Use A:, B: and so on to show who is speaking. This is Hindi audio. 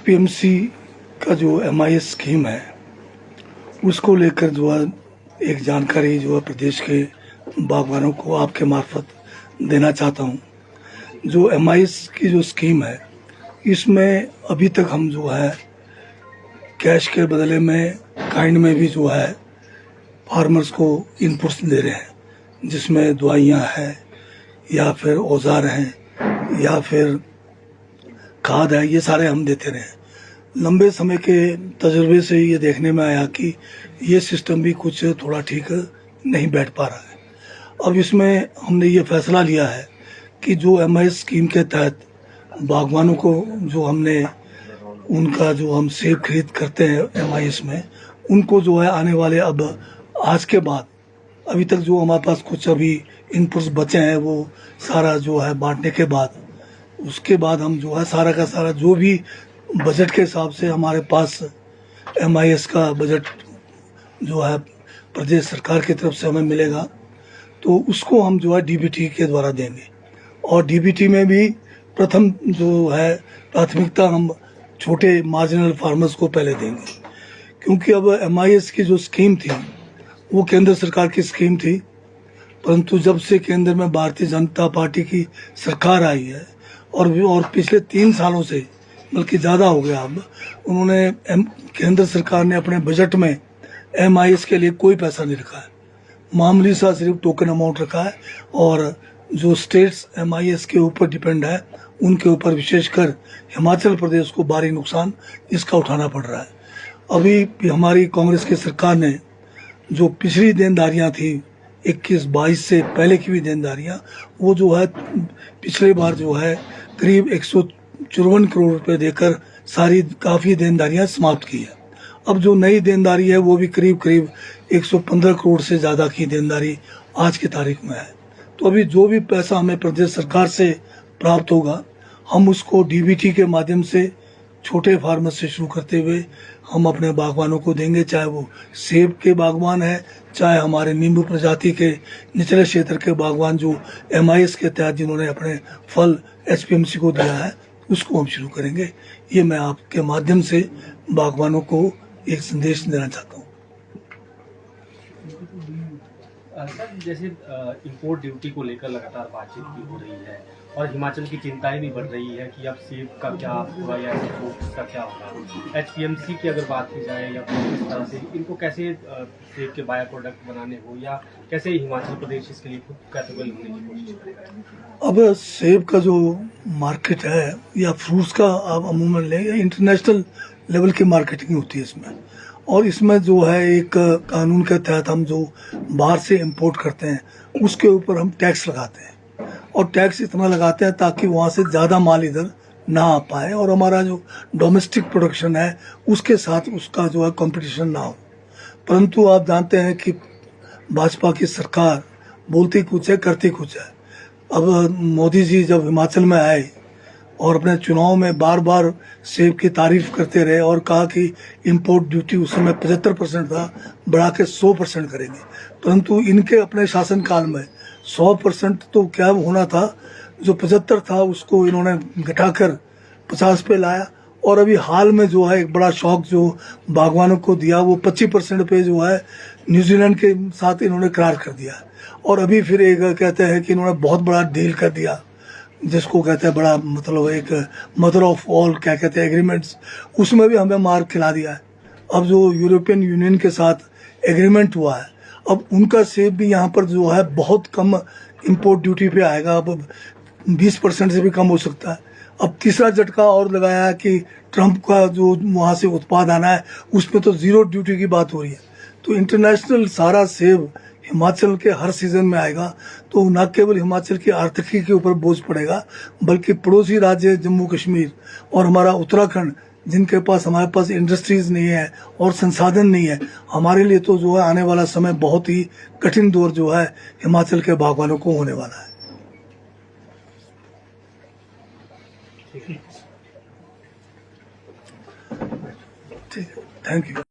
A: एचपीएमसी का जो एमआईएस स्कीम है उसको लेकर जो है एक जानकारी जो है प्रदेश के बागवानों को आपके मार्फत देना चाहता हूं। जो एमआईएस की जो स्कीम है इसमें अभी तक हम जो है कैश के बदले में काइंड में भी जो है फार्मर्स को इनपुट्स दे रहे हैं, जिसमें दवाइयाँ हैं या फिर औजार हैं या फिर खाद है, ये सारे हम देते रहे। लंबे समय के तजुर्बे से ये देखने में आया कि ये सिस्टम भी कुछ थोड़ा ठीक नहीं बैठ पा रहा है। अब इसमें हमने ये फैसला लिया है कि जो एमआईएस स्कीम के तहत बागवानों को जो हमने उनका जो हम सेब खरीद करते हैं एमआईएस में, उनको जो है आने वाले अब आज के बाद अभी तक जो हमारे पास कुछ अभी इनपुट्स बचे हैं वो सारा जो है बांटने के बाद उसके बाद हम जो है सारा का सारा जो भी बजट के हिसाब से हमारे पास एमआईएस का बजट जो है प्रदेश सरकार की तरफ से हमें मिलेगा, तो उसको हम जो है डीबीटी के द्वारा देंगे। और डीबीटी में भी प्रथम जो है प्राथमिकता हम छोटे मार्जिनल फार्मर्स को पहले देंगे, क्योंकि अब एमआईएस की जो स्कीम थी वो केंद्र सरकार की स्कीम थी, परंतु जब से केंद्र में भारतीय जनता पार्टी की सरकार आई है और पिछले 3 सालों से बल्कि ज़्यादा हो गया, अब उन्होंने केंद्र सरकार ने अपने बजट में एमआईएस के लिए कोई पैसा नहीं रखा है, मामूली सा सिर्फ टोकन अमाउंट रखा है। और जो स्टेट्स एमआईएस के ऊपर डिपेंड है उनके ऊपर विशेषकर हिमाचल प्रदेश को भारी नुकसान इसका उठाना पड़ रहा है। अभी हमारी कांग्रेस की सरकार ने जो पिछली देनदारियां थी 21-22 से पहले की भी देनदारियां, वो जो है पिछले बार जो है करीब 154 करोड़ रुपए देकर सारी काफ़ी देनदारियां समाप्त की है। अब जो नई देनदारी है वो भी करीब 115 करोड़ से ज़्यादा की देनदारी आज की तारीख में है। तो अभी जो भी पैसा हमें प्रदेश सरकार से प्राप्त होगा हम उसको डीबीटी के माध्यम से छोटे फार्मर से शुरू करते हुए हम अपने बागवानों को देंगे, चाहे वो सेब के बागवान है, चाहे हमारे नींबू प्रजाति के निचले क्षेत्र के बागवान जो एमआईएस के तहत जिन्होंने अपने फल एचपीएमसी को दिया है उसको हम शुरू करेंगे। ये मैं आपके माध्यम से बागवानों को एक संदेश देना चाहता हूँ।
B: सर, जैसे इंपोर्ट ड्यूटी को लेकर लगातार बातचीत भी हो रही है और हिमाचल की चिंताएं भी बढ़ रही है कि अब सेब का क्या होगा या एक्सपोर्ट का क्या होगा। एचपीएमसी की अगर बात की जाए या किस तरह से इनको कैसे सेब के बायो प्रोडक्ट बनाने हो या कैसे हिमाचल प्रदेश इसके लिए खुद कैपेबल होने की कोशिश करेगा।
A: अब सेब का जो मार्केट है या फ्रूट्स का आप अमूमन लें, इंटरनेशनल लेवल की मार्केटिंग होती है इसमें, और इसमें जो है एक कानून के तहत हम जो बाहर से इंपोर्ट करते हैं उसके ऊपर हम टैक्स लगाते हैं, और टैक्स इतना लगाते हैं ताकि वहाँ से ज़्यादा माल इधर ना आ पाए और हमारा जो डोमेस्टिक प्रोडक्शन है उसके साथ उसका जो है कंपटीशन ना हो। परंतु आप जानते हैं कि भाजपा की सरकार बोलती कुछ है करती कुछ है। अब मोदी जी जब हिमाचल में आए और अपने चुनाव में बार बार सेब की तारीफ करते रहे और कहा कि इंपोर्ट ड्यूटी उस समय 75% था, बढ़ा के 100% करेंगे, परंतु इनके अपने शासनकाल में 100% तो क्या होना था, जो 75 था उसको इन्होंने घटाकर 50 पे लाया। और अभी हाल में जो है एक बड़ा शौक जो बागवानों को दिया वो 25% पे जो है न्यूजीलैंड के साथ इन्होंने करार कर दिया। और अभी फिर एक कहते हैं कि इन्होंने बहुत बड़ा डील कर दिया, जिसको कहते हैं बड़ा मतलब एक मदर ऑफ ऑल क्या कहते हैं एग्रीमेंट्स, उसमें भी हमें मार खिला दिया है। अब जो यूरोपियन यूनियन के साथ एग्रीमेंट हुआ है, अब उनका सेब भी यहाँ पर जो है बहुत कम इंपोर्ट ड्यूटी पे आएगा, अब 20% से भी कम हो सकता है। अब तीसरा झटका और लगाया है कि ट्रंप का जो वहाँ से उत्पाद आना है उसमें तो 0 ड्यूटी की बात हो रही है। तो इंटरनेशनल सारा सेब हिमाचल के हर सीजन में आएगा, तो न केवल हिमाचल की आर्थिकी के ऊपर बोझ पड़ेगा बल्कि पड़ोसी राज्य जम्मू कश्मीर और हमारा उत्तराखंड, जिनके पास हमारे पास इंडस्ट्रीज नहीं है और संसाधन नहीं है, हमारे लिए तो जो है आने वाला समय बहुत ही कठिन दौर जो है हिमाचल के बागवानों को होने वाला है। ठीक है, थैंक यू।